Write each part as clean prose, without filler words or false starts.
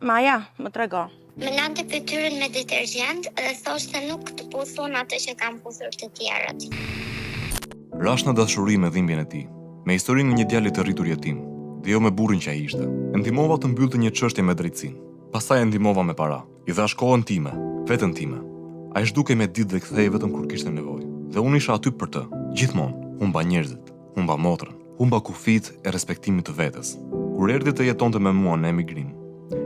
Maja, më trego. Më lante fytyrën me detergjent dhe thoshte nuk të puthun atë që kam puthur të tjerët. Rash në dashuri me dhimbjen e tij, me historinë nga një djalë të rritur jetim, dhe jo me burrin që ai ishte. E ndihmova të mbyllte një çështje me drejtsinë. Pastaj e ndihmova me para. I dhash kohën time, veten time. Ai zhdukej me ditë dhe kthehej vetëm kur kishte nevojë. Dhe unë isha aty për të, gjithmonë. Humba njerëzit, humba motrën, humba kufit e respektimit të vetes. Kur erdhi të jetonte me mua në emigrim,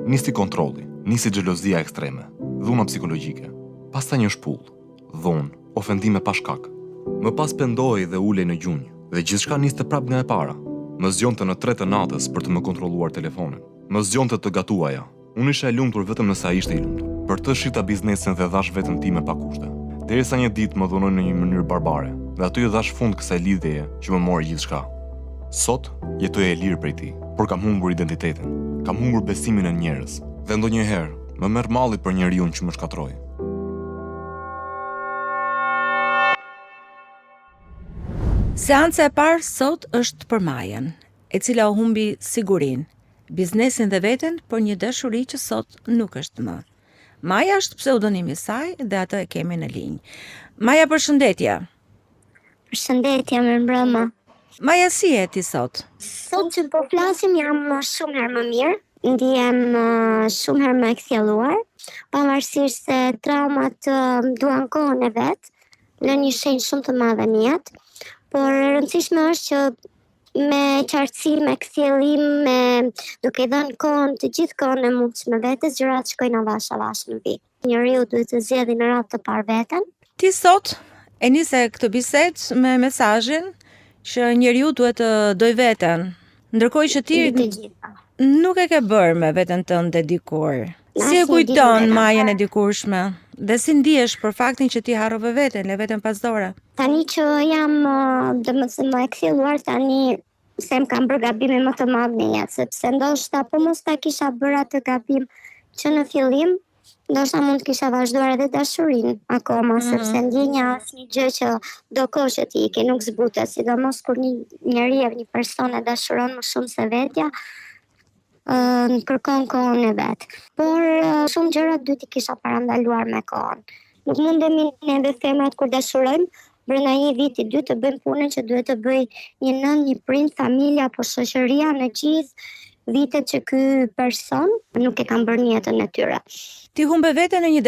nisi kontrolli, nisi xhelozia ekstreme, dhuna psikologjike. Pastaj një shpull, dhunë, ofendime pa shkak. Më pas pendohej dhe ulej në gjunjë, dhe gjithçka niste prap nga e para. Më zgjonte në 3 të natës për të më kontrolluar telefonin. Më zgjonte të gatuaja. Unë isha e lumtur vetëm nëse ai ishte i lumtur. Për të shita biznesin dhe dhash veten time pa kushte. Derisa një ditë më dhunoi në një mënyrë barbare, dhe aty i dhash fund kësaj lidhjeje që më mori gjithçka. Sot jetoj e lirë prej tij, por kam humbur identitetin, kam humbur besimin në njerëz, dhe ndonjëherë më merr malli për njeriu që më shkatroi. Seanca e parë sot është për Majen, e cila u humbi sigurinë, biznesin dhe veten për një dashuri që sot nuk është më. Maja është pseudonimi i saj dhe atë e kemi në linjë. Maja, përshëndetje. Përshëndetje, mirëmbrëma. Maja, si je ti sot? Sot që po flasim jam shumë herë më mirë, ndihem shumë herë më e kthjelluar, pavarësisht se traumat duan kohën e vet, lënë një shenjë shumë të madhe në jetë, por e rëndësishme është që me qartësi, me kthjellim, duke i dhënë kohën të gjithë kohën e mundshme vetes, gjërat shkojnë avash në vit. Njeriu duhet të zgjedhë në radhë të parë veten. Ti sot e nise këtë bisedë me mesazhin që njeriu duhet të doj veten, ndërkohë që ti nuk e ke bërë me veten tënde dikur. Si e kujton Majen e dikurshme? Dhe si ndihesh për faktin që ti harrove veten, le veten pas dore? Tani që jam domethënë më e kthjelluar, tani se më kam bërë gabime më të madh në jetë, sepse ndoshta po mos ta kisha bërë atë gabim që në fillim, ndoshta mund të kisha vazhduar edhe dashurinë akoma, sepse ndjenja asnjë gjë që do kohë që ti ke nuk zbutet, sidomos kur një njeri, një person e dashuron më shumë se vetja, kërkon kohën e vet. Por shumë gjëra duhet i kisha parandaluar me kohën. Nuk mundemi neve femrat kur dashurojmë, brenda një viti, 2 të bëjmë punën që duhet të bëj një nën, një prind, familja apo shoqëria në gjithë vitet që ky person nuk e kanë bërë në jetën e tyre. Ti humbe veten në një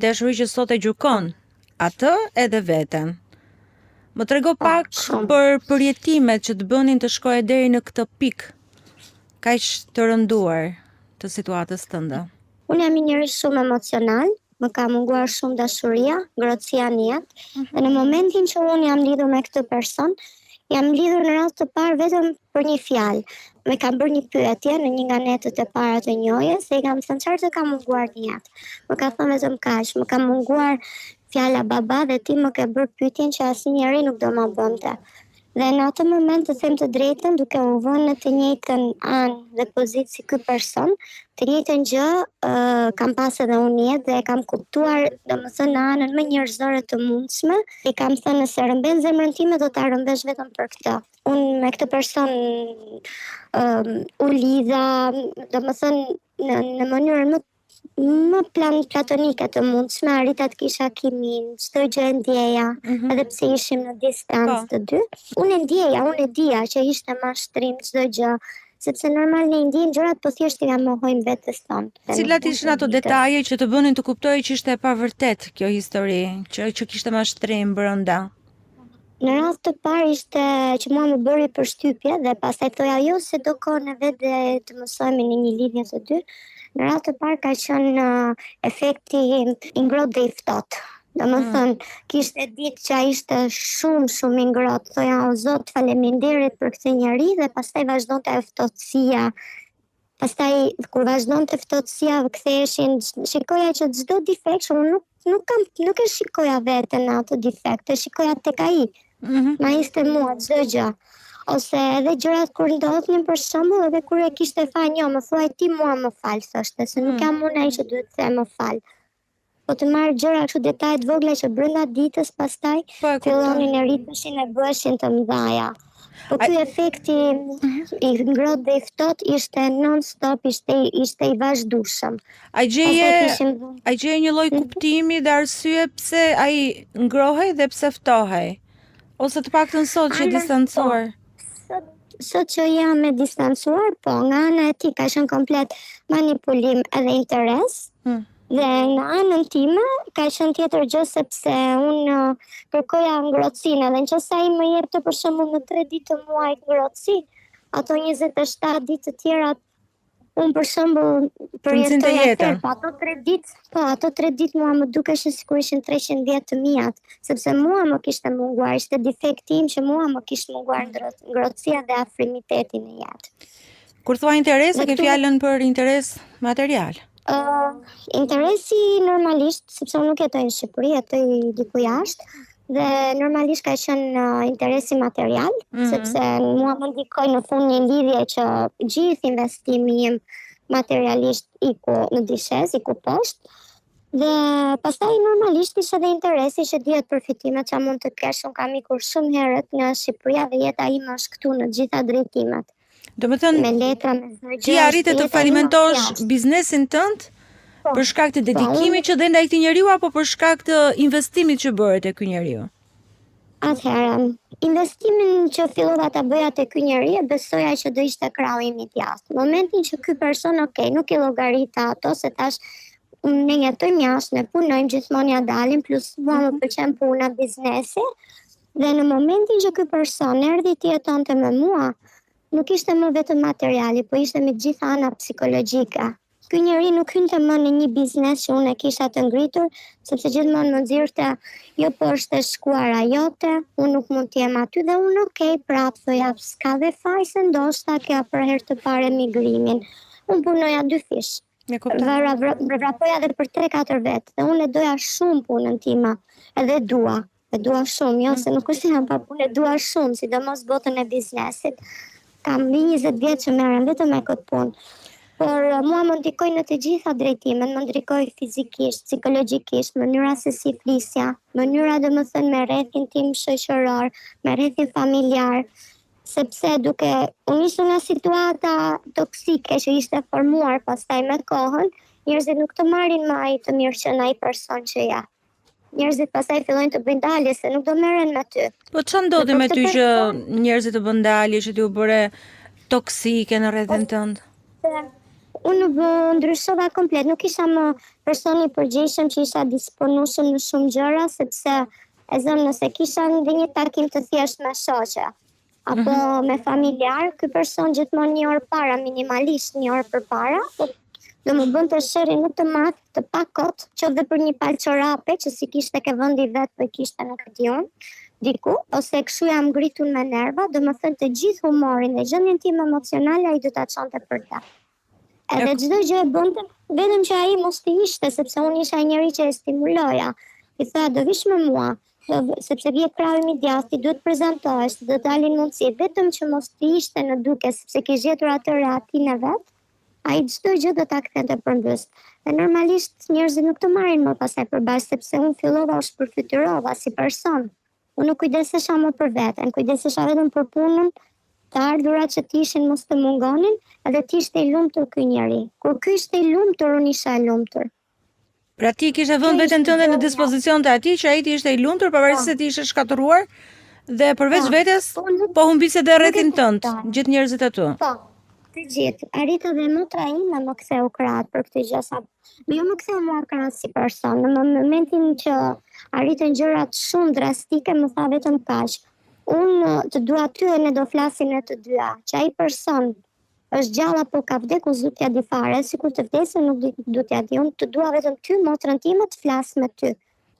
dashuri që sot e gjykon, atë edhe veten. Më trego pak për përjetimet që të bënin të shkoje deri në këtë pikë kaq të rënduar të situatës tënde. Unë jam një njerëz shumë emocional, më ka munguar shumë dashuria, ngrohtësia në jetë, dhe në momentin që unë jam lidhur me këtë person, jam lidhur në rast të parë vetëm për një fjalë. Me kam bërë një pyetje në një nga netët e para të njohjes, se i kam thënë çfarë të ka munguar në jetë. Më ka thënë vetëm kaq, më ka munguar fjala baba dhe ti më ke bërë pyetjen që asnjëri nuk do ma bënte. Dhe në atë moment të them të drejtën, duke u vënë në të njëjtën anë dhe pozitë si ky person, të njëjtën gjë kam pas edhe unë jetë dhe e kam kuptuar domethënë në anën më njerëzore të mundshme. I kam thënë nëse rëmben zemrën time do ta rëmbesh vetëm për këtë. Unë me këtë person u lidha, domethënë në mënyrën më platonike të mundshme, arrita të kisha kimin, çdo gjë e ndjeja, edhe pse ishim në distancë të dy. Unë e dija që ishte mashtrim çdo gjë, sepse normal ne ndjejmë gjërat, po thjesht ja mohojmë vetes tonë. Cilat ishin ato detaje që të bënin të kuptojë që ishte e pavërtet kjo histori, që kishte mashtrim brenda? Në rast të parë ishte që mua më bëri përshtypje dhe pastaj thoja jo se do kohën e vet dhe të mësojmë në një lidhje të dy. Në rast të parë ka qenë efekti i ngrohtë dhe i ftohtë. Domethënë, kishte ditë që ai ishte shumë i ngrohtë. Thoja o Zot, faleminderit për këtë njerëz dhe pastaj vazhdonte ftohtësia. Pastaj kur vazhdonte ftohtësia, ktheheshin, shikoja që çdo defekt, unë nuk e shikoja veten në atë defekt, e shikoja tek ai. Ma ishte mua çdo gjë. Ose edhe gjërat kur ndodhin për shembull, edhe kur e kishte fajin, jo, më thuaj ti mua më fal, thoshte, se nuk jam unë ai që duhet të them më fal. Po të marr gjëra kështu detajet vogla që brenda ditës pastaj fillonin e rriteshin e bëheshin të mëdhaja. Po ky efekti i ngrohtë dhe i ftohtë ishte non-stop, ishte i vazhdueshëm. Ai gjeje një lloj kuptimi dhe arsye pse ai ngrohej dhe pse ftohej. Ose të paktën sot që distancuar. Sot që jam e distancuar, po nga ana e tij ka qenë komplet manipulim edhe interes. Dhe nga anën time ka qenë tjetër gjë sepse unë kërkoja ngrohtësinë dhe nëse ai më jep të për shembull në 3 ditë të muajit ngrohtësi, ato 27 ditë të tjera unë për shembull përjetoj jetën. Ato 3 ditë mua më dukeshin sikur ishin 310 të mijat, sepse mua më kishte munguar, ishte defekti im që mua më kishte munguar ngrohtësia dhe afrimiteti në jetë. Kur thua interes, e ke fjalën për interes material? Interesi normalisht, sepse unë nuk jetoj në Shqipëri, jetoj diku jashtë, dhe normalisht ka qenë interesi material, sepse mua më ndikoi në fund një lidhje që gjithë investimi im materialisht iku në dishes, iku poshtë. Dhe pastaj normalisht ishte edhe interesi që dihet përfitimet që mund të kesh. Unë kam ikur shumë herët nga Shqipëria dhe jeta ime është këtu në gjitha drejtimet. Do me thënë, me letra, me zërgjë, ti arrite të falimentosh biznesin tënd për shkak të dedikimit që dhe ndaj këtij njeriu apo për shkak të investimit që bëre te ky njeriu? Atëherë, investimin që fillova ta bëja te ky njeri e besoja që do ishte krau im i djathtë. Momentin që ky person, nuk i llogarita ato se tash ne jetojmë jashtë, ne punojmë gjithmonë ja dalim, plus mua më pëlqen puna, biznesi, dhe në momentin që ky person erdhi të jetonte me mua, nuk ishte më vetëm materiali, po ishte me gjitha ana psikologjike. Ky njeri nuk hynte më në një biznes që unë e kisha të ngritur, sepse gjithmonë më nxirrte, jo po është e shkuara jote, unë nuk mund të jem aty dhe unë prap thoja, s'ka dhe faj se ndoshta kja për herë të parë emigrimin. Unë punoja 2 fish. Vrapoja dhe për 3-4 vetë, dhe unë e doja shumë punën time, edhe dua shumë, jo se nuk është jam pa punë, e dua shumë, sidomos botën e biznesit. Kam mbi 20 vjetë që merrem vetëm me këtë punë. Por mua më ndikoi në të gjitha drejtimet, më ndikoi fizikisht, psikologjikisht, mënyra se si flisja, mënyra domethënë me rrethin tim shoqëror, me rrethin familjar, sepse unë ishte në situata toksike që ishte formuar pastaj me kohën, njerëzit nuk të marrin më ai të mirë që ai person që ja. Njerëzit pastaj fillojnë të bëjnë dalje se nuk do merren me ty. Po çfarë ndodhi me ty që njerëzit të bën dalje, që ti u bëre toksike në rrethin tënd? Unë ndryshova komplet, nuk isha më personi i përgjegjshëm që isha disponueshëm në shumë gjëra, sepse e zëm nëse kisha edhe një takim të thjeshtë me shoqe apo me familjar, ky person gjithmonë një orë para, minimalisht një orë përpara, do më bënte shërin nuk të madh, të pakot, qoftë për një palë çorape që si kishte ke vendi vet, po kishte në diun, diku, ose kështu jam ngritur me nerva, do më thënë të gjithë humorin dhe gjendjen time emocionale ai do ta çonte për ta. Edhe çdo gjë e bënte vetëm që ai mos të ishte, sepse unë isha njëri që e stimuloja. I tha do vish me mua, sepse vje krau i djathtë, duhet prezantohesh, do dalin mundësi, vetëm që mos të ishte në duke, sepse ke gjetur atë rehatin e vet. Ai çdo gjë do ta kthente përmbys. Dhe normalisht njerëzit nuk të marrin më pastaj përbash, sepse unë fillova u shpërfytyrova si person. Unë nuk kujdesesha më për veten, kujdesesha vetëm për punën, të ardhurat që ti ishin mos të mungonin, edhe ti ishte i lumtur ky njeri. Kur ky ishte i lumtur, unë isha e lumtur. Pra ti kishe vënë veten tënde në dispozicion të atij që ai ti ishte i lumtur, pavarësisht se ti ishe shkatëruar dhe përveç vetes, po humbise edhe rrethin tënd, gjithë njerëzit aty. Po. Të gjithë, arritë dhe motra ime më ktheu krahët për këtë gjë, jo më ktheu mua krahët si person. Në momentin që arritën gjërat shumë drastike, më tha vetëm kaq. Unë të dua ty e ne do flasim ne të dyja, që ai person është gjallë apo ka vdekur, s'du t'ja di fare, sikur të vdesë nuk du t'ja di, unë të dua vetëm ty, motrën time, të flas me ty.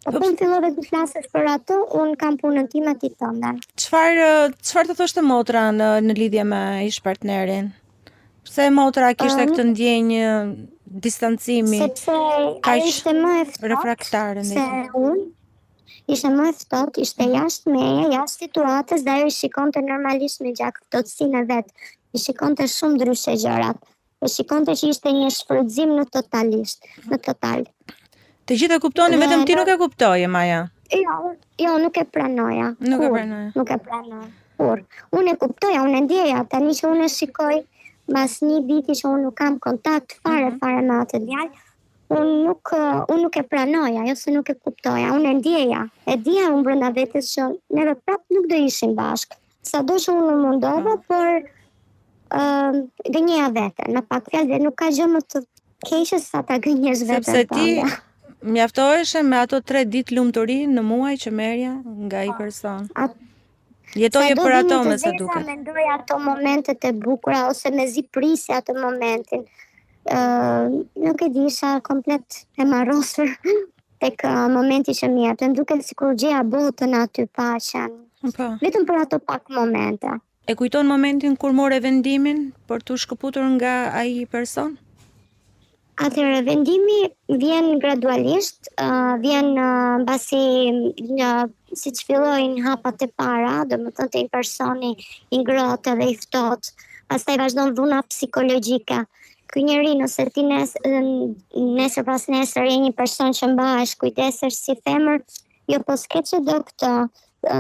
Po unë fillove të flasësh për ato, unë kam punën time ti tënde. Çfarë të thoshte motra në lidhje me ish partnerin? Pse motra kishte këtë ndjenjë distancimi? Sepse ai ishte më e ftohtë refraktare se unë. Ishte më e ftohtë, ishte jashtë meje, jashtë situatës, dhe ajo i shikonte normalisht me gjak ftohtësinë e vet. I shikonte shumë ndryshe gjërat. E shikonte që ishte një shfrytëzim në total. Të gjithë e kuptonin, vetëm ti nuk e kuptoje, Maja. Jo, nuk e pranoja. Nuk e pranoja. Unë e kuptoja, unë e ndjeja, tani që unë e shikoj, mas një viti që unë nuk kam kontakt fare me atë djalë, unë nuk e pranoja, jo se nuk e kuptoja, unë e ndjeja. E dija unë brenda vetes që neve prapë nuk do ishim bashkë. Sado që unë mundova, por gënjeja veten, me pak fjalë dhe nuk ka gjë më të keqe sa ta gënjesh veten. Sepse ti mjaftoheshe me ato 3 ditë lumturi në muaj që merja nga i person. Jetoje për ato me sa duket. Mendoj ato momentet e bukura ose mezi prisja atë momentin. Nuk e di, isha komplet e marrosur tek momenti që më jep. Më duket sikur gjeja botën aty paqen. Po. Vetëm për ato pak momente. E kujton momentin kur more vendimin për të shkëputur nga ai person? Atëherë vendimi vjen gradualisht, vjen mbasi siç fillojnë hapat e para, domethënë te personi i ngrohtë dhe i ftohtë, pastaj vazhdon dhuna psikologjike. Ky njeri nëse ti nesër pas nesër je një person që mbahesh, kujdesesh si femër, jo po s'ke që do këtë,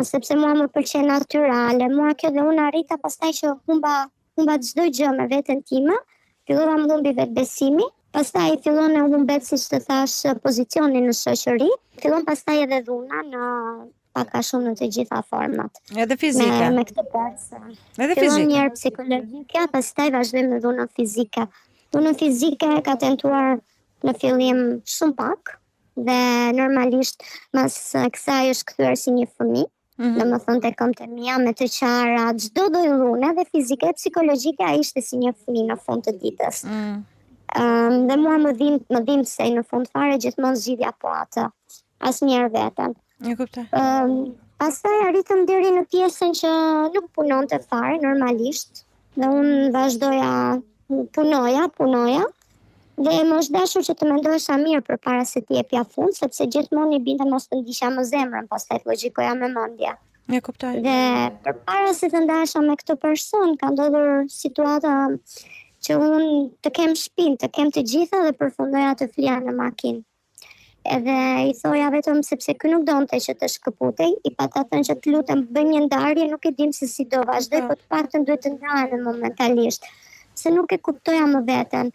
sepse mua më pëlqen natyrale, mua kjo dhe unë arrita pastaj që humba çdo gjë me veten time, fillova më humbi vetbesimi. Pastaj fillon e humbet, siç të thash, pozicioni në shoqëri, fillon pastaj edhe dhuna në pak a shumë në të gjitha format. Edhe fizike. Me këtë person. Edhe Fillon fizike. njëherë psikologjike, pastaj vazhdojmë me dhunën fizike. Dhunën fizike ka tentuar në fillim shumë pak dhe normalisht mas kësaj është kthyer si një fëmijë. Domethënë tek këmbët e mia me të qara, çdo lloj dhune dhe fizike, psikologjike, ai ishte si një fëmijë në fund të ditës. Dhe mua më dhim se në fund fare gjithmonë zgjidhja po atë, asnjëherë veten. E kuptoj. Pastaj arritëm deri në pjesën që nuk punonte fare normalisht, dhe unë vazhdoja punoja, dhe më është dashur që të mendohesha mirë përpara se t'i jepja fund, sepse gjithmonë i binte mos të ndiqja më zemrën, pastaj të logjikoja me mendje. E kuptoj. Dhe përpara se të ndahesha me këtë person, ka ndodhur situata që unë të kem shtëpinë, të kem të gjitha dhe përfundoja të flija në makinë. Edhe i thoja vetëm sepse ky nuk donte që të shkëputej, i pata thënë që të lutem bëjmë një ndarje, nuk e dim se si do vazhdoj, po të paktën duhet të ndahem momentalisht, se nuk e kuptoja më veten.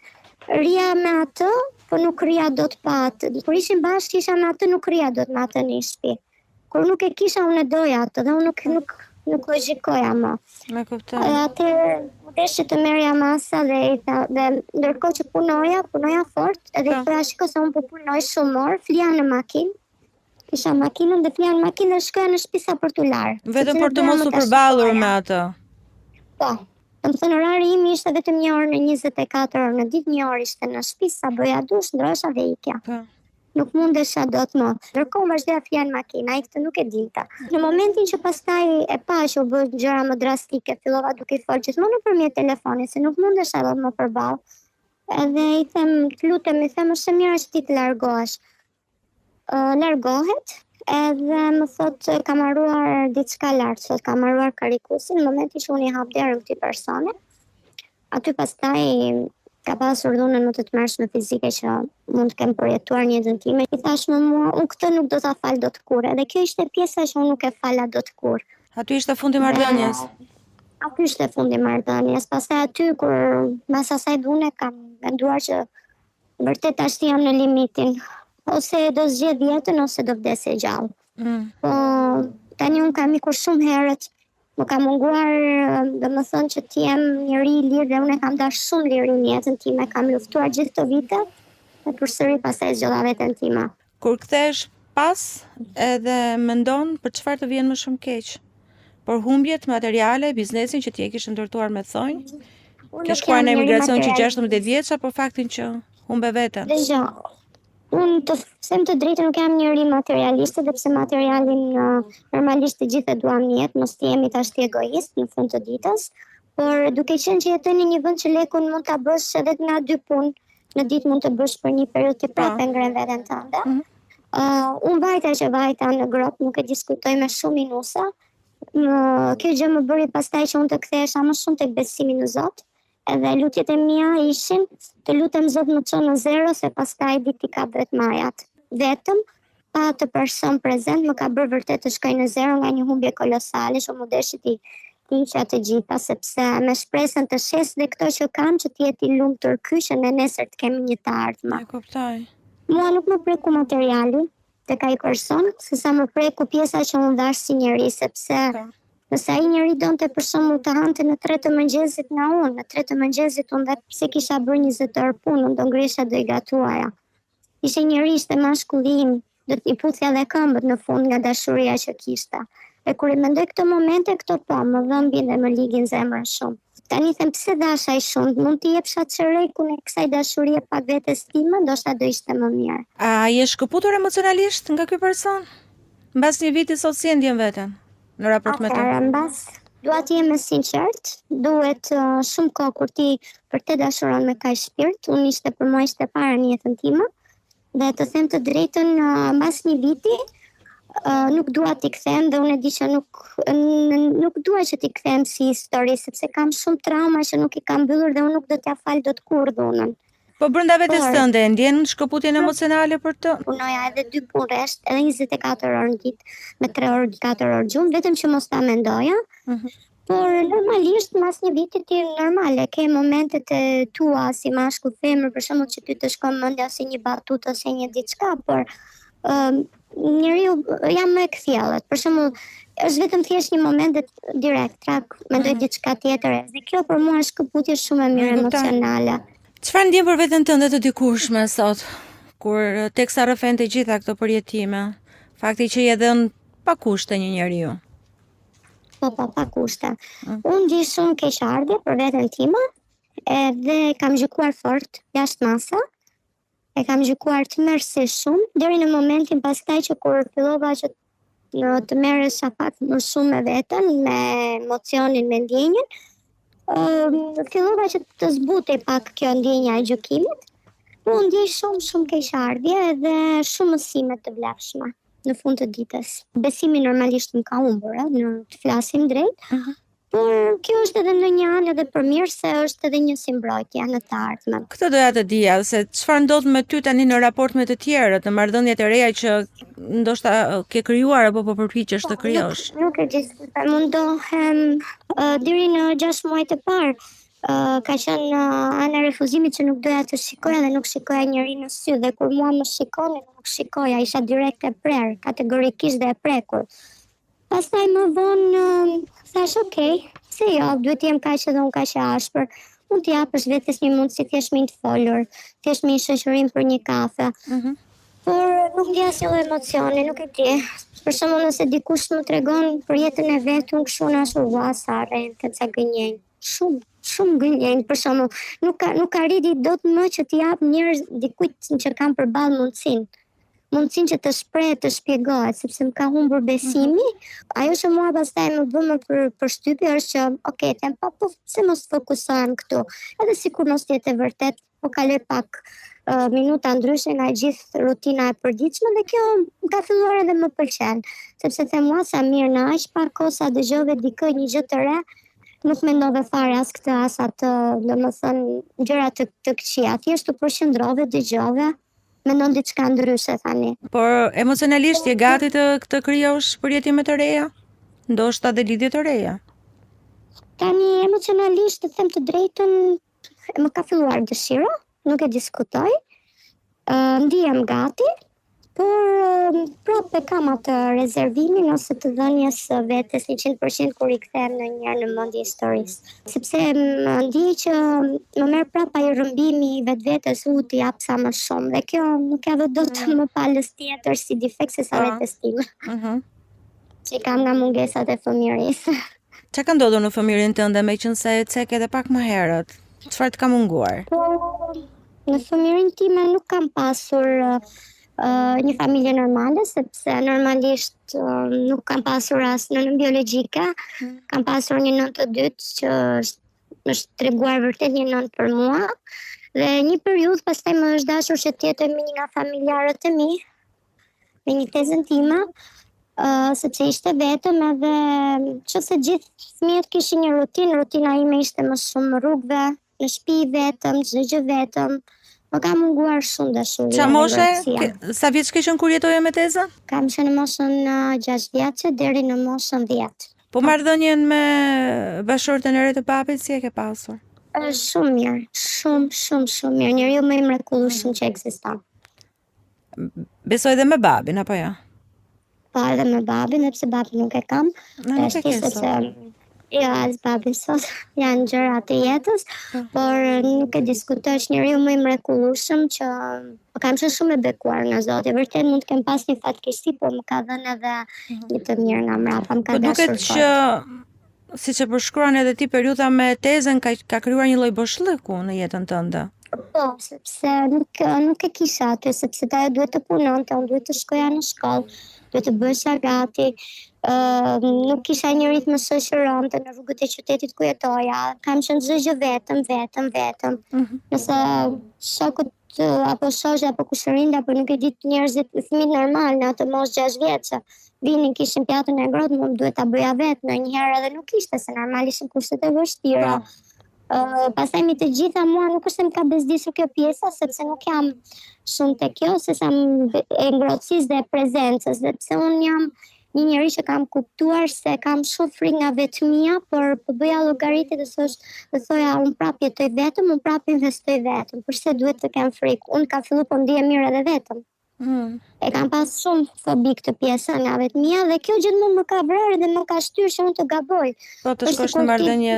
Rija me atë, po nuk rija dot pa atë. Kur ishim bashkë, isha me atë, nuk rija dot me atë në shtëpi. Kur nuk e kisha, unë e doja atë, dhe unë nuk logjikoja më. Me kuptoj. Atëherë desh që të merja masa dhe ndërkohë që punoja fort, edhe i thoja shiko se unë po punoj shumë orë, flija në makinë. Kisha makinën dhe flija në makinë dhe shkoja në shtëpi sa për t'u larë. Vetëm për të mos u përballur me atë. Po. Më thënë orari imi ishte vetëm 1 orë në 24 orë në ditë, 1 orë ishte në shtëpi, sa bëja dush, ndrosha dhe ikja. Po. Nuk mundesha dot më. Ndërkohë vazhdoja flija në makinë, ai këtë nuk e dinte. Në momentin që pastaj e pa që u bë gjëra më drastike, fillova duke i folë gjithmonë nëpërmjet telefonit, se nuk mundesha dot më përballë. Edhe i them, të lutem, i them, është mirë që ti të largohesh. Largohet, edhe më thot ka marruar diçka lart, thot ka marruar karikusin, në momentin që unë i hap derën këtij personi, aty pastaj ka pasur dhunën më të tmerrshme fizike që mund të kem përjetuar në jetën time. I thash më mua, unë këtë nuk do ta fal dot kurrë, dhe kjo ishte pjesa që unë nuk e fala dot kurrë. Aty ishte fundi marrëdhënies. Aty ishte fundi marrëdhënies. Pastaj aty kur mas asaj dhune kam menduar që vërtet tash jam në limitin. Ose do zgjedh jetën ose do vdesë gjallë. Po tani unë kam ikur shumë herët. Më ka munguar, domethënë që të jem njëri i lirë dhe unë e kam dashur shumë lirinë në jetën time, kam luftuar gjithë këto vite dhe përsëri pastaj zgjodha veten time. Kur kthesh pas edhe mendon për çfarë të vjen më shumë keq. Por humbjet materiale, biznesin që ti e kishe ndërtuar me thonjë, ke shkuar në emigracion që 16 vjeç apo faktin që humbe veten? Dëgjoj. Unë të them të drejtë nuk jam njëri materialiste, dhe pse materialin normalisht të gjithë e duam në jetë, mos të jemi tash egoist në fund të ditës, por duke qenë që jeton në një vend që lekun mund ta bësh edhe nga 2 punë në ditë, mund të bësh për një periudhë të prapë ngren veten tënde. Unë vajta në grop, nuk e diskutoj me shumë minusa. Kjo gjë më bëri pastaj që unë të kthehesha më shumë tek besimi në Zot. Edhe lutjet e mia ishin të lutem Zot më çon në zero, se pastaj ditë ka vetë majat. Vetëm pa atë person prezent më ka bërë vërtet të shkoj në zero nga një humbje kolosale, që më desh ti shkëlqyeshja të gjitha, sepse me shpresën të shes dhe këto që kam që të jetë i lumtur ky që ne nesër të kemi një të ardhme. E kuptoj. Mua nuk më preku materiali tek ai person, sesa më preku pjesa që unë dash si njeri, sepse nëse ai njeri donte për shembull të hante në 3 të mëngjesit nga unë, në 3 të mëngjesit unë dhe pse kisha bërë 20 orë punë, unë do ngrisha do i gatuaja. Ishte njeri, ishte mashkullim, do t'i puthja dhe këmbët në fund nga dashuria që kishte. E kur i mendoj këto momente, këto po, më dhëmbin dhe më ligin zemrën shumë. Tani them pse dash aq shumë, mund t'i jepsha çerekun e kësaj dashurie pak vetes time, ndoshta do ishte më mirë. A je shkëputur emocionalisht nga ky person? Mbas një viti sot si e ndjen veten në raport me të? Mbas dua të jem sinqert, duhet shumë kohë kur ti për të dashuron me kaq shpirt, unë ishte për mua ishte para në jetën time, dhe të them të drejtën mbas një viti nuk dua t'i kthem dhe unë e di që nuk dua që t'i kthem si histori, sepse kam shumë trauma që nuk i kam mbyllur dhe unë nuk do t'ja fal dot kurrë dhunën. Po brenda vetes tënde ndjen shkëputjen emocionale për të? Punoja edhe 2 punë rresht, edhe 24 orë në ditë, me 3 orë 4 orë gjumë, vetëm që mos ta mendoja. Por normalisht mas një viti ti normale ke momentet e tua si mashkull femër, për shembull që ty të shkon mendja si një batutë ose një diçka, por njeriu jam më e kthjellët. Për shembull, është vetëm thjesht një moment direkt, trak, mendoj diçka tjetër. Dhe kjo për mua është shkëputje shumë e mirë emocionale. Çfarë ndjen për veten tënde të dikurshme sot, kur teksa rrëfen të gjitha këto përjetime, fakti që je dhënë pa kushte një njeriu? Po, pa kushte. Unë di shumë keqardhje për veten time, edhe kam gjykuar fort jashtë masa, e kam gjykuar të merrsisht shumë, deri në momentin pastaj që kur fillova që të merresha pak më shumë me veten, me emocionin, me ndjenjen, fillova që të zbutej pak kjo ndjenja e gjykimit. Unë ndjej shumë keqardhje dhe shumë mësime të vlefshme në fund të ditës. Besimi normalisht më ka humbur, në të flasim drejt, por kjo është edhe në një anë edhe për mirë se është edhe një simbrojtje në të ardhmen. Këtë doja të dija, se çfarë ndodh me ty tani në raport me të tjerët, në marrëdhëniet e reja që ndoshta ke krijuar apo po përpiqesh të krijosh? Nuk e di, mundohem deri në 6 muajt e parë. Ka qenë ana refuzimit që nuk doja të shikoja dhe nuk shikoja njëri në sy, dhe kur mua më shikoni nuk shikoja, isha direkt e prerë, kategorikisht dhe e prekur. Pastaj më vonë thash okay, se jo, duhet jem kaq edhe unë kaq e ashpër. Mund t'i japësh vetes një mundësi thjesht me të folur, thjesht me një shoqërim për një kafe. Por nuk ndjej asnjë emocioni, nuk e di. Për shembull, nëse dikush më tregon për jetën e vet, unë kështu na sa rren, ca gënjej. Shumë gënjej, për shembull, nuk arriti dot më që t'i jap njerëz dikujt që kanë përballë mundësinë që të shpreh, të shpjegohet, sepse më ka humbur besimi. Ajo që mua pastaj më bë më përshtypje është që, okay, them po pse mos fokusohem këtu. Edhe sikur mos jetë e vërtet, po kaloj pak minuta ndryshe nga gjithë rutina e përditshme dhe kjo më ka filluar edhe më pëlqen, sepse them mua sa mirë në aq pak kohë sa dëgjove dikë një gjë të re, nuk mendove fare as këtë as atë, domethënë gjëra të këqija, thjesht u përqendrove, dëgjove. Mendon diçka ndryshe tani. Por emocionalisht je gati të krijosh përjetime të reja? Ndoshta dhe lidhje të reja? Tani emocionalisht të them të drejtën, më ka filluar dëshira, nuk e diskutoj. Ndihem gati, por prapë kam atë rezervimin ose të dhënies vetes 100% kur i kthem ndonjëherë në mendje historisë. Sepse më ndjej që më merr prapë ai rrëmbimi i vetvetes, t'i jap sa më shumë dhe kjo nuk ka dot më palës tjetër si defekt se sa vetestim. Që kam nga mungesat e fëmijërisë. Çka ka ndodhur në fëmijërinë tënde, meqense e cek edhe pak më herët? Çfarë të ka munguar? Në fëmijërinë time nuk kam pasur një familje normale, sepse normalisht nuk kam pasur as nënën biologjike, kam pasur një nënë të dytë që është treguar vërtet një nënë për mua, dhe një periudhë pastaj më është dashur që të jetë me një nga familjarët e mi, me një tezën time, sepse ishte vetëm edhe që se gjithë fëmijët kishin një rutinë, rutina ime ishte më shumë në rrugëve, në shtëpi vetëm, çdo gjë vetëm. Më ka munguar shumë dashuri. Qa moshe? Sa vjeç ke qenë kur jetoje me tezën? Kam qenë në moshën 6 vjeçe deri në moshën 10. Po marrëdhënien me bashortën e re të papit si e ke pasur? Shumë mirë, shumë mirë. Njeriu më i mrekullueshëm që ekziston. Besoj dhe me babin, apo jo? Po edhe me babin, sepse babin nuk e kam. Nuk e ke sepse sot. jo, as babin sot janë gjëra të jetës, por nuk e diskutoj, është njeriu më i mrekullueshëm që kam qenë shumë e bekuar nga Zoti. Vërtet mund të kem pas një fatkeqësi, por më ka dhënë edhe një të mirë nga mbrapa, më ka Po duket dashur që fort. siç e përshkruan edhe ti periudha me tezën ka krijuar një lloj boshllëku në jetën tënde. Po, sepse nuk e kisha aty, sepse ta duhet të punonte, unë duhet të shkoja në shkollë, duhet të bëhesha gati, nuk kisha një ritëm shoqëronte në rrugët e qytetit ku jetoja, kam qenë çdo gjë vetëm. Nëse shokët apo shoqja apo kushërinda, apo nuk e di njerëzit, fëmijë normal në atë moshë 6 vjeçë, vinin kishin pjatën e ngrohtë, më duhet ta bëja vetë, ndonjëherë edhe nuk ishte se normal ishin kushtet e vështira. Pastaj mi të gjitha mua nuk është se më ka bezdisur kjo pjesa, sepse nuk jam shumë te kjo, se sa e ngrohtësisë dhe e prezencës, dhe pse unë jam një njeri që kam kuptuar se kam shumë frikë nga vetmia, por po bëja llogaritë dhe thoja unë prap jetoj vetëm, unë prap investoj vetëm. Përse duhet të kem frikë? Unë ka fillu po ndihem mirë edhe vetëm. E kam pas shumë fobi këtë pjesë nga vetmia, dhe kjo gjithmonë më ka vrarë dhe më ka shtyrë që unë të gaboj. Po të shkosh në marrëdhënie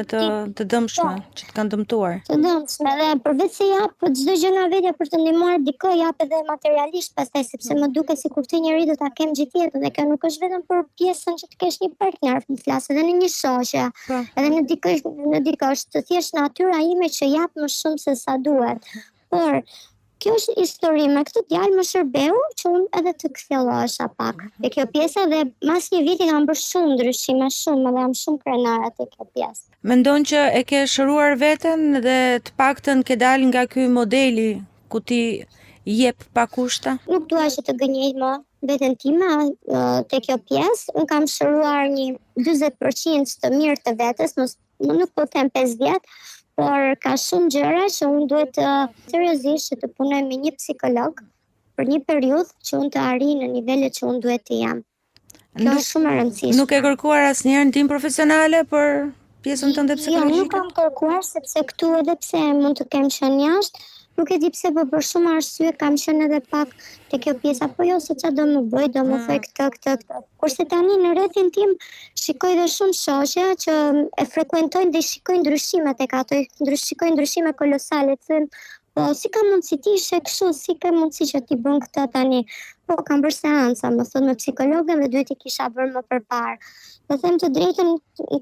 të dëmshme, që të kanë dëmtuar. Të dëmshme, dhe përveç se jap çdo gjë nga vetja për të ndihmuar dikë, jap edhe materialisht pastaj, sepse më duket sikur këtë njeri do ta kem gjithë jetën, dhe kjo nuk është vetëm për pjesën që të kesh një partner, flas edhe në një shoqe, edhe në dikë është të thjesht natyra ime që jap më shumë se sa duhet. Por kjo është histori, me këtë djalë më shërbeu që unë edhe të kthjellohesha pak. E kjo pjesa, dhe mas një viti kam bërë shumë ndryshime, edhe jam shumë krenare te kjo pjesë. Mendon që e ke shëruar veten dhe të paktën ke dalë nga ky modeli ku ti jep pa kushte? Nuk dua që të gënjej më veten time te kjo pjesë. Unë kam shëruar një 40% të mirë të vetes, nuk po them 50, por ka shumë gjëra që unë duhet seriozisht të punoj me një psikolog për një periudhë që unë të arrij në nivelet që unë duhet të jam. Kjo është shumë e rëndësishme. Nuk e kërkuar asnjëherë ndihmë profesionale për pjesën tënde psikologjike? Jo, nuk kam kërkuar, sepse këtu edhe pse mund të kem qenë jashtë, nuk e di pse, po për shumë arsye kam qenë edhe pak te kjo pjesa, po jo se çfarë do më bëj, do më thoj këtë. Kurse tani në rrethin tim shikoj dhe shumë shoqe që e frekuentojnë dhe shikojnë ndryshime tek ato, shikojnë ndryshime kolosale, thënë, po si ka mundësi ti ishe kështu, si ka mundësi që ti bën këtë tani? Po kam bërë seanca, më thot me psikologën, dhe duhet i kisha bërë më përpara. Të them të drejtën,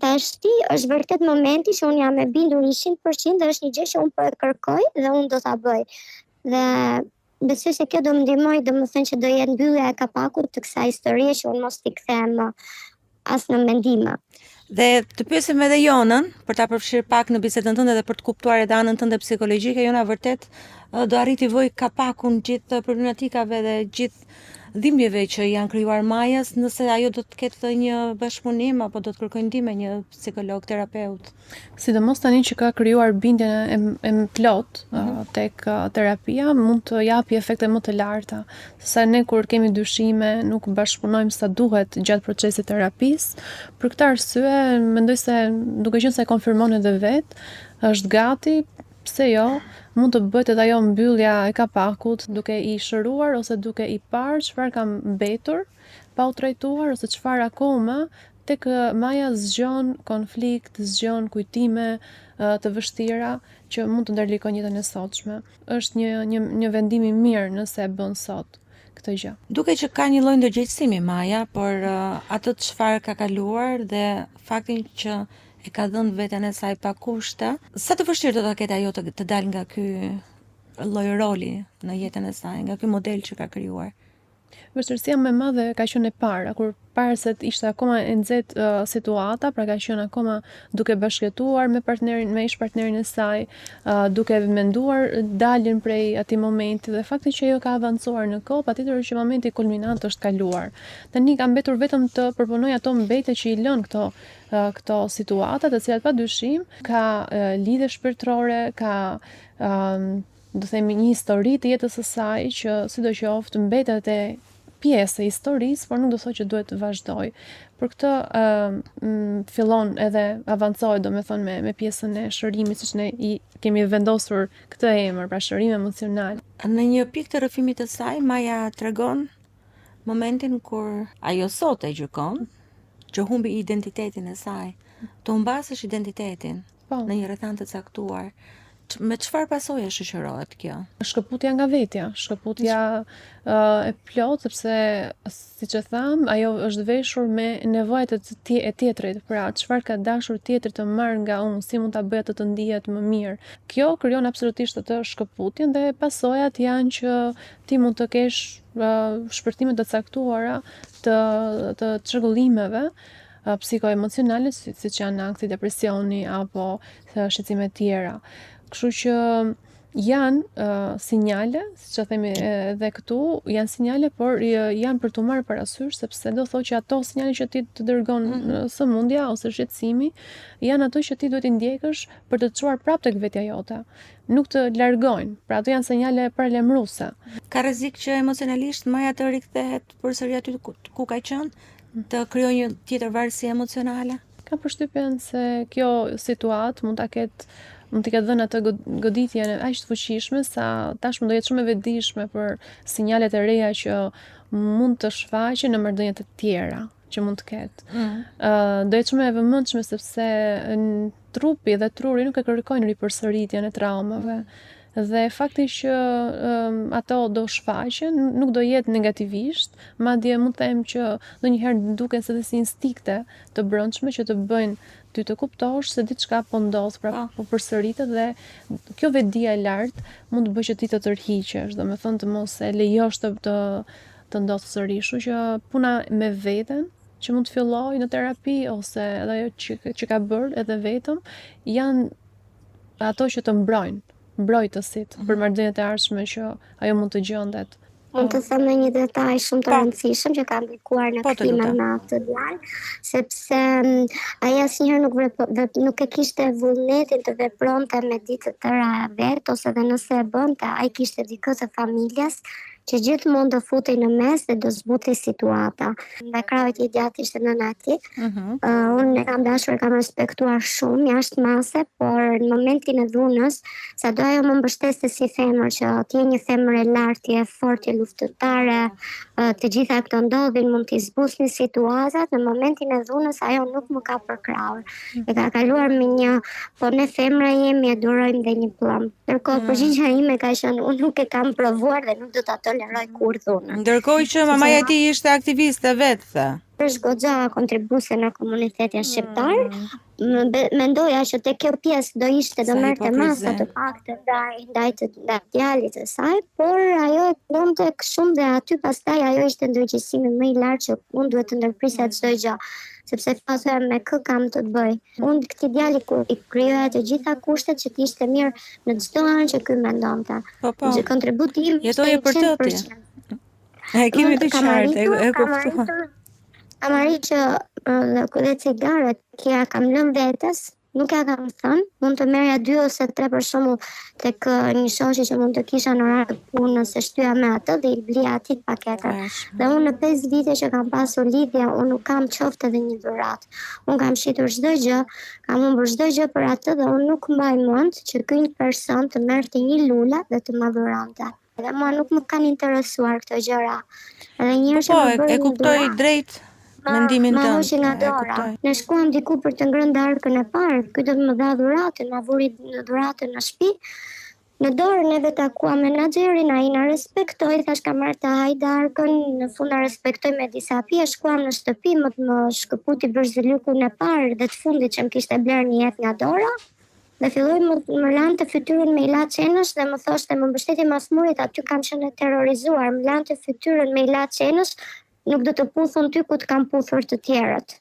tashti është vërtet momenti që unë jam e bindur 100% dhe është një gjë që unë po e kërkoj dhe unë do ta bëj. Dhe besoj se kjo do më ndihmoj, domethënë që do jetë mbyllja e kapakut të kësaj historie që unë mos t'i kthem as në mendime. Dhe të pyesim edhe Jonën, për ta përfshirë pak në bisedën tënde dhe për të kuptuar edhe anën tënde psikologjike. Jona vërtet do arriti voj kapakun gjithë problematikave dhe gjithë dhimbjeve që janë krijuar Majës, nëse ajo do të ketë një bashkëpunim apo do të kërkojë ndihmë një psikolog, terapeut. Sidomos tani që ka krijuar bindjen e plot tek terapia, mund të japi efekte më të larta. Sa ne kur kemi dyshime, nuk bashkëpunojmë sa duhet gjatë procesit terapisë. Për këtë arsye, mendoj se duke qenë se konfirmon edhe vet, është gati, pse jo, mund të bëhet edhe ajo mbyllja e kapakut, duke i shëruar ose duke i parë çfarë ka mbetur pa u trajtuar, ose çfarë akoma tek Maja zgjon konflikt, zgjon kujtime të vështira që mund të ndërlikojnë jetën e sotshme. Është një vendim i mirë nëse e bën sot këtë gjë. Duket që ka një lloj ndërgjegjësimi Maja, por atë çfarë ka kaluar dhe faktin që e ka dhënë veten e saj pa kushte, sa të vështirë do ta ketë ajo të dalë nga ky lloj roli në jetën e saj, nga ky model që ka krijuar. Vështirësia më e madhe ka qenë e para, kur para se ishte akoma e nxehtë situata, pra ka qenë akoma duke bashkëtuar me ish partnerin e saj, duke menduar daljen prej atij momenti, dhe fakti që ajo ka avancuar në kohë, patjetër që momenti kulminant është kaluar. Tani ka mbetur vetëm të përpunoj ato mbetjet që i lën këto situata, të cilat padyshim ka lidhje shpirtërore, ka do themi një histori të jetës së saj që sidoqoftë mbetet e pjesë e historisë, por nuk do thotë që duhet të vazhdoj. Për këtë fillon edhe avancohet domethënë me pjesën e shërimit, siç ne i kemi vendosur këtë emër, pra shërim emocional. Në një pikë të rrëfimit të saj, Maja tregon momentin kur ajo sot e gjykon, që humbi identitetin e saj, të humbasësh identitetin Po. në një rrethant të caktuar. Me çfarë pasojë shoqërohet kjo? Shkëputja nga vetja, shkëputja e plot, sepse siç e tham, ajo është veshur me nevojat e tjetrit, pra çfarë ka dashur tjetri të marrë nga unë, si mund ta bëj atë të ndihet më mirë. Kjo krijon absolutisht atë shkëputjen dhe pasojat janë që ti mund të kesh shpërthime të caktuara të çrregullimeve psikoemocionale, siç janë ankthi, depresioni apo shqetësime tjera. Kështu që janë sinjale, siç e themi edhe këtu, janë sinjale, por janë për të marrë parasysh, sepse do thotë që ato sinjale që ti të dërgon sëmundja ose shqetësimi, janë ato që ti duhet i ndjekësh për të çuar prapë tek vetja jote. Nuk të largojnë. Pra ato janë sinjale paralajmëruese. Ka rrezik që emocionalisht Maja të rikthehet përsëri aty ku ka qenë, të krijojë një tjetër varësi emocionale? Kam përshtypjen se kjo situatë mund t'i ketë dhënë atë goditjen aq të fuqishme sa tashmë do jetë shumë e vetëdijshme për sinjalet e reja që mund të shfaqen në marrëdhënie të tjera që mund të ketë. Do jetë shumë e vëmendshme sepse trupi dhe truri nuk e kërkojnë ripërsëritjen e traumave. Dhe fakti që ato do shfaqen nuk do jetë negativisht, madje mund të them që ndonjëherë duken se si instinkte të brendshme që të bëjnë ty të kuptosh se diçka po ndodh, pra po përsëritet, dhe kjo vetdia e lartë mund të bëjë që ti të tërhiqesh, domethënë të mos e lejosh të ndodhë sërish. Kështu që puna me veten që mund të fillojë në terapi ose edhe ajo që ka bërë edhe vetëm, janë ato që të mbrojtësit për marrëdhëniet e ardhshme që ajo mund të gjendet. Mund të them një detaj shumë të rëndësishëm që ka ndikuar në kthimin me atë djalë, sepse ai asnjëherë nuk e kishte vullnetin të vepronte me ditë të tëra vet, ose edhe nëse e bënte, ai kishte dikë të familjes që gjithmonë do futej në mes dhe do zbutej situata. Dhe krahët i gjatë ishte nëna e tij. Unë e kam dashur, kam respektuar shumë jashtë mase, por në momentin e dhunës, sado ajo më mbështeste si femër që ti je një femër e lartë, je fortë, je luftëtare, të gjitha këto ndodhin, mund t'i zbusni situatat, në momentin e dhunës ajo nuk më ka përkrahur. E ka kaluar me një, po ne femra jemi, e durojmë dhe një plumb. Ndërkohë përgjigjja ime ka qenë, unë nuk e kam provuar dhe nuk do ta toleroj kur dhunën. Ndërkohë që mamaja e tij ishte aktiviste vetë, tha. Është goxha kontribuese në komunitetin shqiptar. Mendoja që te kjo pjesë do merrte masa të paktë ndaj djalit të saj, por ajo e donte shumë dhe aty pastaj ajo ishte ndërgjegjësimi më i lartë që unë duhet të ndërprisja çdo gjë, sepse thosë me kë kam të bëj. Unë këtij djali i krijoja të gjitha kushtet që të ishte mirë në çdo anë që ky mendonte. Që kontributi im jetoje për të ti. E kemi të qartë, e kuptoj. Kam arrit që dhe cigaret që kam lënë vetes, nuk ja kam thënë, mund të merja 2 ose 3 për shembull tek një shoqe që mund të kisha në orar të punës, se shtyja me atë dhe i blija atij paketën. Dhe unë në 5 vite që kam pasur lidhje, unë nuk kam qoftë edhe një dhuratë. Unë kam shitur çdo gjë, kam humbur çdo gjë për atë dhe unë nuk mbaj mend që ky person të merrte një lule dhe të më dhuronte. Dhe mua nuk më kanë interesuar këto gjëra. Edhe njerëz që e kuptoj drejt mendimin tënd. Ma hoqi nga dora. Ne shkuam diku për të ngrënë darkën e parë, ky do të më dha dhuratën, ma vuri në dhuratën në shtëpi. Në dorë neve takuam menaxherin, ai na respektoi, thash kam marrë të haj darkën, në fund na respektoi me disa pjesë, shkuam në shtëpi, më shkëputi bërzëlykun e parë dhe të fundit që më kishte bler një jetë nga dora. Dhe filloi më lante fytyrën me ilaç enësh dhe më thoshte më mbështeti mas murit, aty kam qenë terrorizuar, më lante fytyrën me ilaç enësh, nuk do të puthun ty ku të kam puthur të tjerët.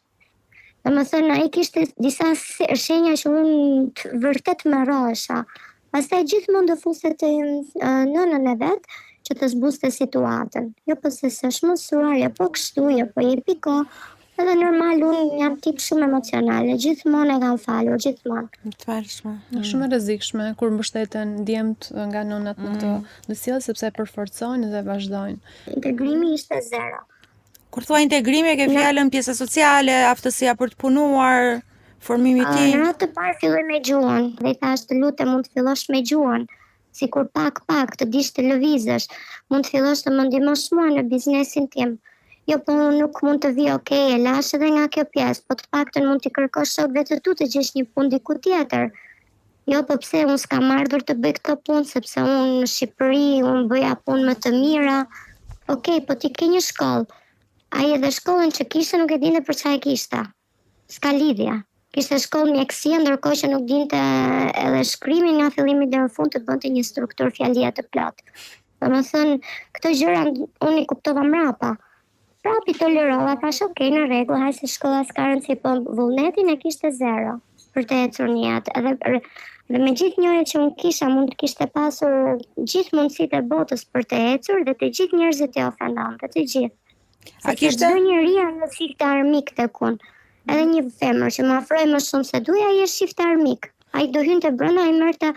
Dhe më thënë, ai kishte disa shenja që unë vërtet më rrosha. Pastaj gjithmonë do fuste të nënën e vet që të zbuste situatën. Jo po se s'është mësuar, jo po kështu, jo po jepi kohë. Edhe normal, unë jam tip shumë emocionale, gjithmonë e kam falur, gjithmonë. Të falshme. Është shumë e rrezikshme kur mbështeten djemt nga nonat në këtë sjellje sepse e përforcojnë dhe vazhdojnë. Integrimi ishte zero. Kur thua integrimi, ke fjalën pjesa sociale, aftësia për të punuar, formimi i tij. Në ratë të parë filloj me gjuhën, dhe i thash të lutem mund të fillosh me gjuhën, sikur pak të dish të lëvizësh, mund të fillosh të më ndihmosh mua në biznesin tim. Jo, po nuk mund të vi, okay, e lash edhe nga kjo pjesë, po të paktën mund t'i kërkosh shokëve të tu të gjesh një punë diku tjetër. Jo, po pse unë s'kam ardhur të bëj këto punë, sepse unë në Shqipëri, unë bëja punë më të mira. Okej, po ti ke një shkollë. Ai edhe shkollën që kishte nuk e dinte për çfarë kishte. S'ka lidhje. Kishte shkollë mjekësie, ndërkohë që nuk dinte edhe shkrimin nga fillimi deri në fund të bënte një strukturë fjalie të plotë. Domethënë, këto gjëra unë i kuptova mrapa. Prapi tolerova, thash okay, në rregull, haj se shkolla s'ka rëndësi, po vullnetin e kishte zero për të ecur një jetë. Dhe me gjithë njërit që unë kisha, mund të kishte pasur gjithë mundësitë e botës për të ecur dhe të gjithë njerëzit e ofendonte, të gjithë. A kishte çdo njeri në shifte armik tek unë. Edhe një femër që më ofroi më shumë se duja, ai është shifte armik. Ai do hynte brenda, ai merrte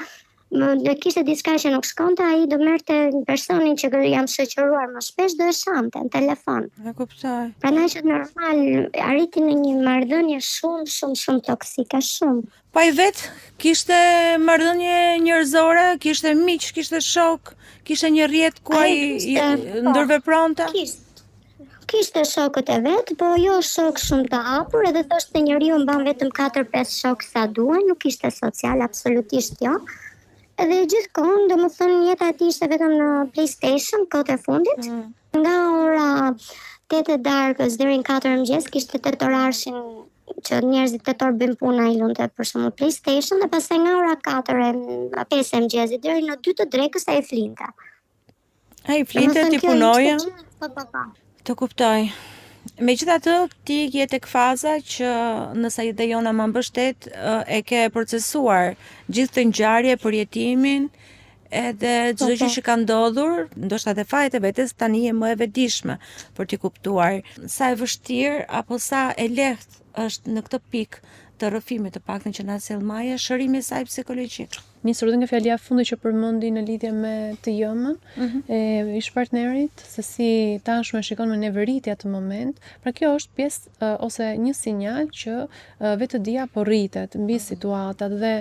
do kishte diçka që nuk shkonte, ai do merrte personin që jam shoqëruar më shpesh do e shante në telefon. E kuptoj. Prandaj që normal arriti në një marrëdhënie shumë toksike, shumë. Po ai vet kishte marrëdhënie njerëzore, kishte miq, kishte shok, kishte një rrjet ku ai ndërvepronte. Kishte shokët e vet, po jo shok shumë të hapur, edhe thoshte njeriu mban vetëm 4-5 shok sa duan, nuk ishte social, absolutisht jo. Edhe gjithkohon, domethënë jeta e tij ishte vetëm në PlayStation kohët e fundit. Nga ora 8 e darkës deri në 4 mëngjes kishte 8 orashin që njerëzit 8 orë bëjnë puna, ai lunte për shembull PlayStation, dhe pastaj nga ora 4 e 5 e mëngjesit deri në 2 të drekës ai flinte. Ai flinte, ti punoje? Po. Të kuptoj. Megjithatë, ti je tek faza që nëse ide jona më mbështet, e ke procesuar gjithë të ngjarje, përjetimin, edhe çdo gjë që ka ndodhur, ndoshta te fajet e vetes tani je më e vetëdijshme për t'i kuptuar sa e vështirë apo sa e lehtë është në këtë pikë të rrëfimit, të paktën që na sjell Maja, shërimi i saj psikologjik. Nisur edhe nga fjalia e fundit që përmendi në lidhje me të jëmën e ish partnerit, se si tashmë shikon me neveritje atë moment. Pra kjo është pjesë ose një sinjal që vetëdia po rritet mbi situatat dhe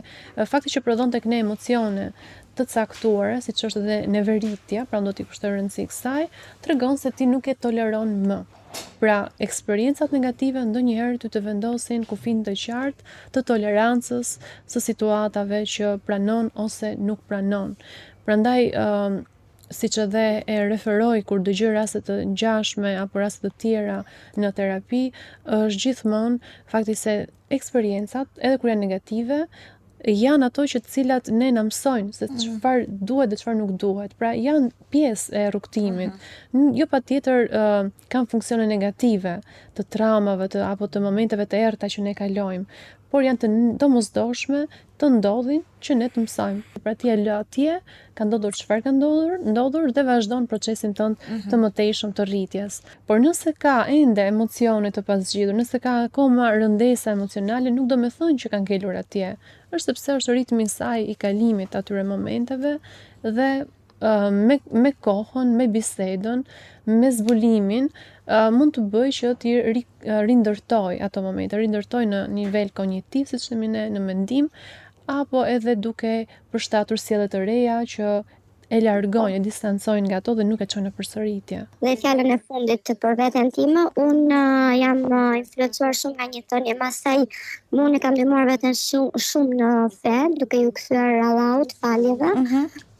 fakti që prodhon tek ne emocione të caktuara, siç është edhe neveritja, pra do t'i kushtoj rëndësi kësaj, tregon se ti nuk e toleron më. Pra, eksperiencat negative ndonjëherë ty të vendosin kufin të qartë të tolerancës së situatave që pranon ose nuk pranon. Prandaj, siç edhe e referoj kur dëgjoj raste të ngjashme apo raste të tjera në terapi, është gjithmonë fakti se eksperiencat, edhe kur janë negative, janë ato që të cilat ne na mësojnë se çfarë duhet dhe çfarë nuk duhet. Pra janë pjesë e rrugtimit. Jo patjetër kanë funksione negative të traumave apo të momenteve të errta që ne kalojmë, por janë të domosdoshme të ndodhin që ne të mësojmë. Pra ti e lë atje, ka ndodhur çfarë ka ndodhur dhe vazhdon procesin tënd të mëtejshëm të rritjes. Por nëse ka ende emocione të pasgjidhur, nëse ka akoma rëndesa emocionale, nuk do me thënë që kanë ngelur atje. Është sepse është ritmi i saj i kalimit atyre momenteve dhe me kohën, me bisedën, me zbulimin, mund të bëj që ti rindërtoj ato momente, rindërtoj në nivel kognitiv, siç themi ne, në mendim, apo edhe duke përshtatur sjellje të reja që e largojnë, e distancojnë nga ato dhe nuk e çojnë në përsëritje. Dhe fjalën e fundit për veten time, unë jam influencuar shumë nga një thënie, masaj unë e kam ndihmuar veten shumë në fe, duke ju kthyer Allahut faljeve.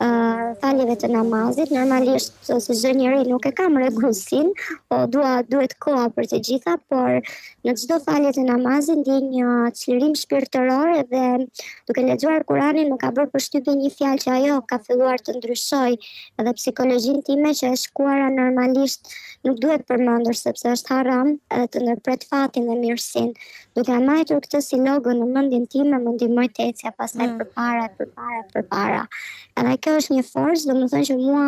Faljeve të namazit, normalisht se çdo njeri nuk e ka rregullsin, po duhet koha për të gjitha, por në çdo falje të namazit ndjej një çlirim shpirtëror dhe duke lexuar Kur'anin më ka bërë përshtypje një fjalë që ajo ka filluar të ndryshoj edhe psikologjinë time, që e shkuara normalisht nuk duhet përmendur sepse është haram, edhe të ndërpret fatin dhe mirësinë. Duke mbajtur këtë si logo në mendjen time, më ndihmoi të ecja pastaj përpara. Edhe kjo është një forcë, domethënë që mua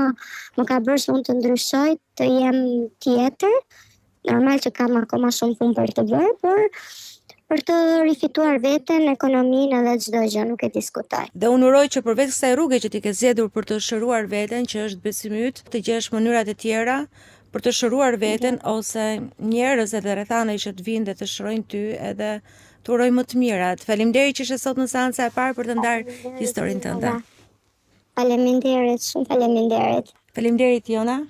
më ka bërë që unë të ndryshoj, të jem tjetër, Normal që kam akoma shumë punë për të bërë, por për të rifituar veten, ekonominë edhe çdo gjë, nuk e diskutoj. Dhe unë uroj që përveç kësaj rruge që ti ke zgjedhur për të shëruar veten, që është besimi yt, të gjesh mënyrat e tjera për të shëruar veten ose njerëz edhe rrethana që të vinë dhe të shërojnë ty edhe të uroj më të mirat. Faleminderit që ishe sot në seanca e parë për të ndarë historinë tënde. Faleminderit, shumë faleminderit. Faleminderit Jona.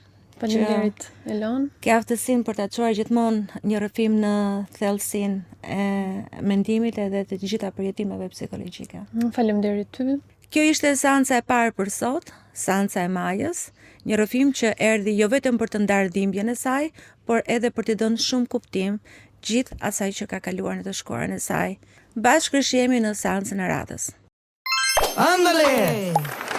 Faleminderit Elon. Ke aftësinë për ta çuar gjithmonë një rrëfim në thellësinë e mendimit edhe të gjitha përjetimeve psikologjike. Faleminderit ty. Kjo ishte seanca e parë për sot, seanca e Majës, një rrëfim që erdhi jo vetëm për të ndarë dhimbjen e saj, por edhe për t'i dhënë shumë kuptim gjithë asaj që ka kaluar në të shkuarën e saj. Bashkë jemi në seancën e radhës. Ándale.